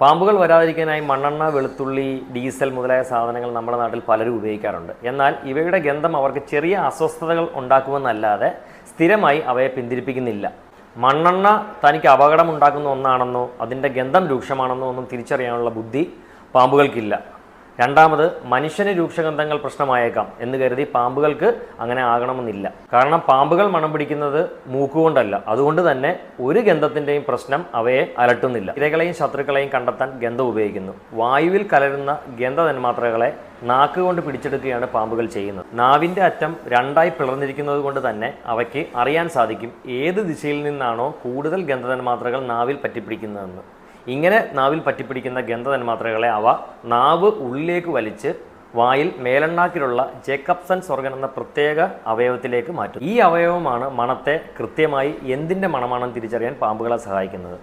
പാമ്പുകൾ വരാതിരിക്കാനായി മണ്ണെണ്ണ, വെളുത്തുള്ളി, ഡീസൽ മുതലായ സാധനങ്ങൾ നമ്മുടെ നാട്ടിൽ പലരും ഉപയോഗിക്കാറുണ്ട്. എന്നാൽ ഇവയുടെ ഗന്ധം അവർക്ക് ചെറിയ അസ്വസ്ഥതകൾ ഉണ്ടാക്കുമെന്നല്ലാതെ സ്ഥിരമായി അവയെ പിന്തിരിപ്പിക്കുന്നില്ല. മണ്ണെണ്ണ തനിക്ക് അപകടമുണ്ടാക്കുന്ന ഒന്നാണെന്നോ അതിൻ്റെ ഗന്ധം രൂക്ഷമാണെന്നോ ഒന്നും തിരിച്ചറിയാനുള്ള ബുദ്ധി പാമ്പുകൾക്കില്ല. രണ്ടാമത്, മനുഷ്യന് രൂക്ഷഗന്ധങ്ങൾ പ്രശ്നമായേക്കാം എന്ന് കരുതി പാമ്പുകൾക്ക് അങ്ങനെ ആകണമെന്നില്ല. കാരണം പാമ്പുകൾ മണം പിടിക്കുന്നത് മൂക്കുകൊണ്ടല്ല. അതുകൊണ്ട് തന്നെ ഒരു ഗന്ധത്തിൻ്റെയും പ്രശ്നം അവയെ അലട്ടുന്നില്ല. ഇരകളെയും ശത്രുക്കളെയും കണ്ടെത്താൻ ഗന്ധം ഉപയോഗിക്കുന്നു. വായുവിൽ കലരുന്ന ഗന്ധതന്മാത്രകളെ നാക്കുകൊണ്ട് പിടിച്ചെടുക്കുകയാണ് പാമ്പുകൾ ചെയ്യുന്നത്. നാവിൻ്റെ അറ്റം രണ്ടായി പിളർന്നിരിക്കുന്നത് കൊണ്ട് തന്നെ അവയ്ക്ക് അറിയാൻ സാധിക്കും ഏത് ദിശയിൽ നിന്നാണോ കൂടുതൽ ഗന്ധതന്മാത്രകൾ നാവിൽ പറ്റിപ്പിടിക്കുന്നതെന്ന്. ഇങ്ങനെ നാവിൽ പറ്റിപ്പിടിക്കുന്ന ഗന്ധതന്മാത്രകളെ അവ നാവ് ഉള്ളിലേക്ക് വലിച്ച് വായിൽ മേലെണ്ണാക്കിലുള്ള ജേക്കബ്സൺസ് ഓർഗൻ എന്ന പ്രത്യേക അവയവത്തിലേക്ക് മാറ്റും. ഈ അവയവമാണ് മണത്തെ കൃത്യമായി എന്തിൻ്റെ മണമാണെന്ന് തിരിച്ചറിയാൻ പാമ്പുകളെ സഹായിക്കുന്നത്.